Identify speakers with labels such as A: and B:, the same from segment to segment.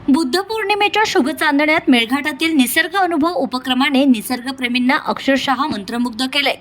A: बुद्ध पौर्णिमेच्या शुभ चांदण्यात मेळघाटातील निसर्ग अनुभव उपक्रमाने निसर्गप्रेमींना अक्षरशः मंत्रमुग्ध केले।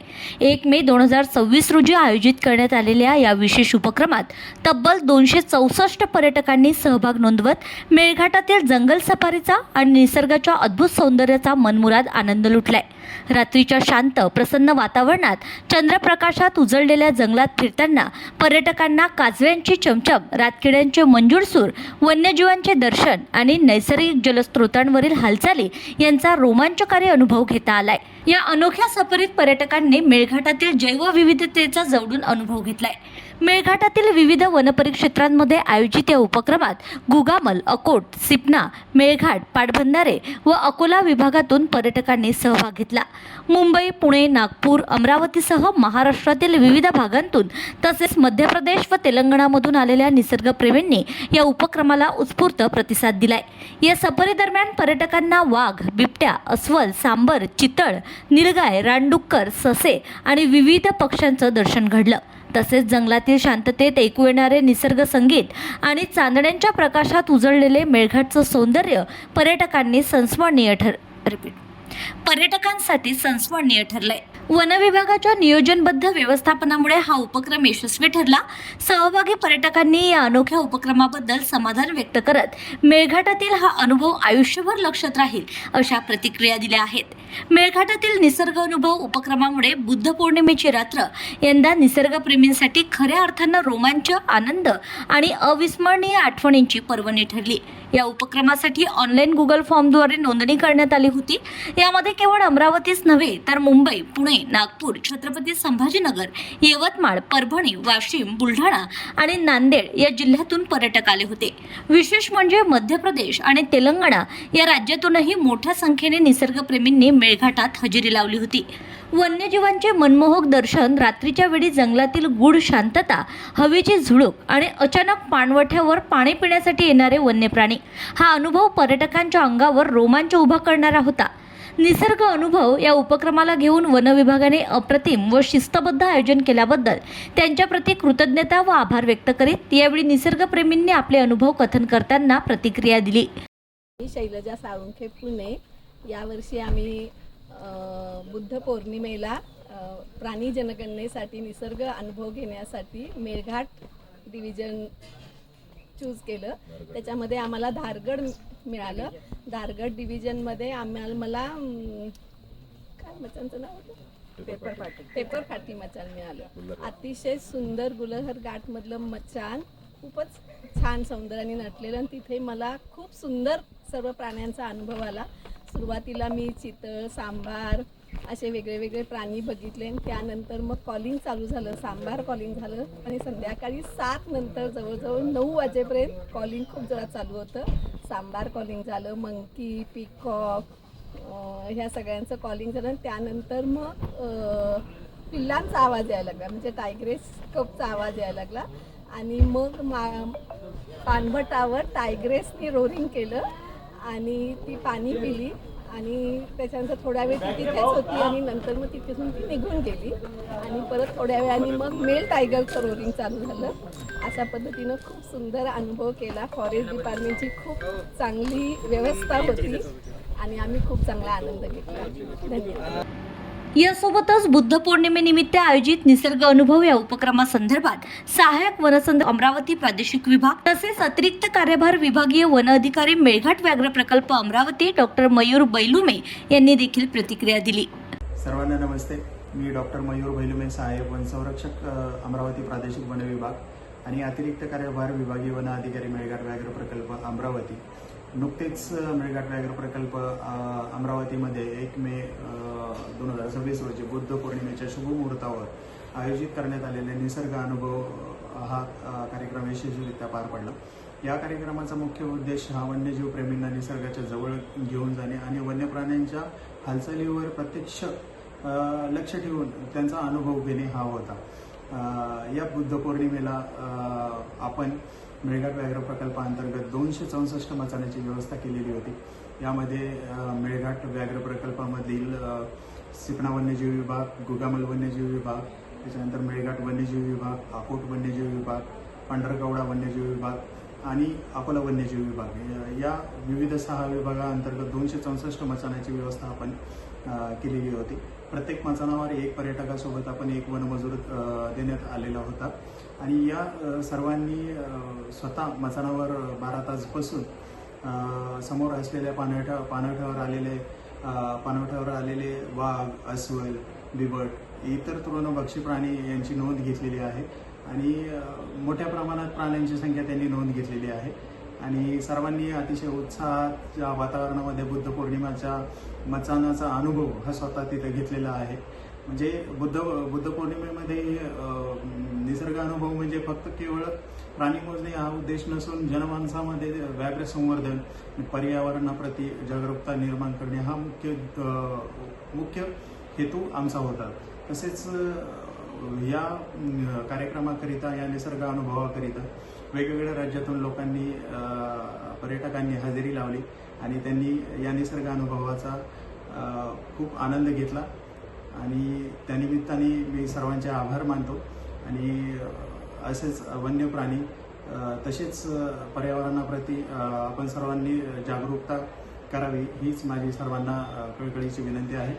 A: 1 मे 2026 रोजी आयोजित करण्यात आलेल्या या विशेष उपक्रमात तब्बल 264 पर्यटकांनी सहभाग नोंदवत मेळघाटातील जंगल सफारीचा आणि निसर्गाच्या अद्भुत सौंदर्याचा मनमुराद आनंद लुटलाय। रात्रीच्या शांत प्रसन्न वातावरणात चंद्रप्रकाशात उजळलेल्या जंगलात फिरताना पर्यटकांना काजव्यांची चमचम, रातकिड्यांचे मंजूळ सूर, वन्यजीवांचे दर्शन आणि नैसर्गिक जलस्रोतांवरील हालचाली यांचा रोमांचकारी अनुभव घेता आलाय। या अनोख्या सफरीत पर्यटकांनी मेळघाटातील जैवविविधतेचा जवळून अनुभव घेतलाय। मेळघाटातील विविध वनपरिक्षेत्रांमध्ये आयोजित या उपक्रमात गुगामल, अकोट, सिपना, मेळघाट, पाटबंधारे व अकोला विभागातून पर्यटकांनी सहभाग घेतला। मुंबई, पुणे, नागपूर, अमरावतीसह महाराष्ट्रातील विविध भागांतून तसेच मध्य प्रदेश व तेलंगणामधून आलेल्या निसर्गप्रेमींनी या उपक्रमाला उत्स्फूर्त प्रतिसाद दिलाय। या सफरी दरम्यान पर्यटकांना वाघ, बिबट्या, अस्वल, सांबर, चितळ, निलगाय, रानडुक्कर, ससे आणि विविध पक्ष्यांचं दर्शन घडलं। तसेच जंगलातील शांततेत ऐकू येणारे निसर्ग संगीत आणि चांदण्यांच्या प्रकाशात उजळलेले मेळघाटचं सौंदर्य पर्यटकांसाठी संस्मरणीय ठरलंय। वन विभागाच्या नियोजनबद्ध व्यवस्थापनामुळे हा उपक्रम यशस्वी ठरला। सहभागी पर्यटकांनी या अनोख्या उपक्रमाबद्दल समाधान व्यक्त करत मेळघाटातील हा अनुभव आयुष्यभर लक्षात राहील अशा प्रतिक्रिया दिल्या आहेत। मेळघाटातील निसर्ग अनुभव उपक्रमामुळे बुद्ध पौर्णिमेची रात्र यंदा निसर्गप्रेमींसाठी खऱ्या अर्थानं रोमांच, आनंद आणि अविस्मरणीय आठवणींची पर्वणी ठरली। या उपक्रमासाठी ऑनलाईन गुगल फॉर्मद्वारे नोंदणी करण्यात आली होती। यामध्ये केवळ अमरावतीच नव्हे तर मुंबई, पुणे, नागपूर, छत्रपती संभाजीनगर, यवतमाळ, परभणी, वाशिम, बुलढाणा आणि नांदेड या जिल्ह्यातून पर्यटक आले होते। विशेष म्हणजे मध्य प्रदेश आणि तेलंगणा या राज्यातूनही मोठ्या संख्येने निसर्गप्रेमींनी मेळघाटात हजेरी लावली होती। वन्यजीवांचे मनमोहक दर्शन, रात्रीच्या वेळी जंगलातील गूढ शांतता, हवेची झुळूक आणि अचानक पाणवठ्यावर पाणी पिण्यासाठी येणारे वन्य प्राणी, हा अनुभव पर्यटकांच्या अंगावर रोमांच उभा करणारा होता। निसर्ग अनुभव या उपक्रमाला घेऊन वन विभागाने अप्रतिम व शिस्तबद्ध आयोजन केल्याबद्दल त्यांच्याप्रती कृतज्ञता व आभार व्यक्त करीत यावेळी निसर्गप्रेमींनी आपले अनुभव कथन करताना प्रतिक्रिया दिली।
B: शैलजा साळुंखे, पुणे। यावर्षी आम्ही बुद्ध पौर्णिमेला प्राणी जनगणनेसाठी निसर्ग अनुभव घेण्यासाठी मेळघाट डिव्हिजन चूज केलं। त्याच्यामध्ये आम्हाला धारगड मिळालं। धारगड डिव्हिजनमध्ये मला काय मचांचं नाव होतं, पेपर फाटी मचान मिळालं। अतिशय सुंदर गुलहर घाटमधलं मचान खूपच छान सौंदर्याने नटलेलं आणि तिथे मला खूप सुंदर सर्व प्राण्यांचा अनुभव आला। सुरुवातीला मी चितळ, सांबार असे वेगळे प्राणी बघितले आणि त्यानंतर मग कॉलिंग चालू झालं। सांबार कॉलिंग झालं आणि संध्याकाळी 7 नंतर जवळजवळ 9 वाजेपर्यंत कॉलिंग खूप जोरात चालू होतं। सांबार कॉलिंग झालं, मंकी, पिकॉक ह्या सगळ्यांचं कॉलिंग झालं। त्यानंतर मग पिल्लांचा आवाज यायला लागला, म्हणजे टायग्रेस कपचा आवाज यायला लागला आणि मग पाणवठावर टायग्रेसनी रोरिंग केलं आणि ती पाणी पिली आणि त्याच्यानंतर थोड्या वेळ ती तिथेच होती आणि नंतर मग तिथून ती निघून गेली आणि परत थोड्या वेळाने मग मेल टायगरचं रोरिंग चालू झालं। अशा पद्धतीनं खूप सुंदर अनुभव केला। फॉरेस्ट डिपार्टमेंटची खूप चांगली व्यवस्था होती आणि आम्ही खूप चांगला आनंद घेतला। धन्यवाद।
A: यासोबतच बुद्ध पौर्णिमेनिमित्त आयोजित निसर्ग अनुभव या उपक्रमासंदर्भात सहाय्यक वनसंरक्षक अमरावती प्रादेशिक विभाग तसेच अतिरिक्त कार्यभार विभागीय वन अधिकारी मेळघाट व्याघ्र प्रकल्प अमरावती डॉक्टर मयूर बैलुमे यांनी देखील प्रतिक्रिया दिली।
C: सर्वांना नमस्ते। मी डॉक्टर मयूर बैलुमे, सहाय्यक वनसंरक्षक अमरावती प्रादेशिक वन विभाग आणि अतिरिक्त कार्यभार विभागीय वन अधिकारी मेळघाट व्याघ्र प्रकल्प अमरावती। नुकतेच मेळघाट व्याघ्र प्रकल्प अमरावतीमध्ये 1 मे 2026 रोजी बुद्ध पौर्णिमेच्या शुभमुहूर्तावर आयोजित करण्यात आलेले निसर्ग अनुभव हा कार्यक्रम यशस्वीरित्या पार पडला। या कार्यक्रमाचा मुख्य उद्देश हा वन्यजीव प्रेमींना निसर्गाच्या जवळ घेऊन जाणे आणि वन्य प्राण्यांच्या हालचालीवर प्रत्यक्ष लक्ष ठेवून त्यांचा अनुभव घेणे हा होता। या बुद्ध पौर्णिमेला आपण मेळघाट व्याघ्र प्रकल्पाअंतर्गत 264 मचानाची व्यवस्था केलेली होती। यामध्ये मेळघाट व्याघ्र प्रकल्पामधील सिपना वन्यजीव विभाग, गुगामल वन्यजीव विभाग, त्याच्यानंतर मेळघाट वन्यजीव विभाग, अकोट वन्यजीव विभाग, पांढरकवडा वन्यजीव विभाग आणि अकोला वन्यजीव विभाग या विविध 6 विभागाअंतर्गत 264 मचाणाची व्यवस्था आपण केलेली होती. प्रत्येक मचाणावर एक पर्यटकासोबत आपण एक वनमजूर देण्यात आलेला होता आणि या सर्वांनी स्वतः मचाणावर 12 तास बसून समोर असलेल्या पाणवठ्यावर आलेले वाघ, अस्वल, बिबट, इतर तृणभक्षी प्राणी यांची नोंद घेतलेली आहे आणि मोठ्या प्रमाणात प्राण्यांची संख्या त्यांनी नोंद घेतलेली आहे आणि सर्वांनी अतिशय उत्साहाच्या वातावरणामध्ये बुद्ध पौर्णिमाच्या मचाणाचा अनुभव हा स्वतः तिथे घेतलेला आहे. म्हणजे बुद्ध पौर्णिमेमध्ये निसर्ग अनुभव म्हणजे फक्त केवळ प्राणी मोजणे हा उद्देश नसून जनमानसामध्ये व्याघ्र संवर्धन, पर्यावरणाप्रती जागरूकता निर्माण करणे हा मुख्य हेतू आमचा होता. तसेच या कार्यक्रमाकरिता, या निसर्ग अनुभवाकरिता वेगवेगळ्या राज्यातून पर्यटकांनी हजेरी लावली आणि त्यांनी या निसर्ग अनुभवाचा खूप आनंद घेतला आणि त्यानिमित्ताने मी सर्वांचे आभार मानतो आणि असेच वन्य प्राणी तसेच पर्यावरणाप्रती आपण सर्वांनी जागरूकता करावी हीच माझी सर्वांना कळकळीची विनंती आहे.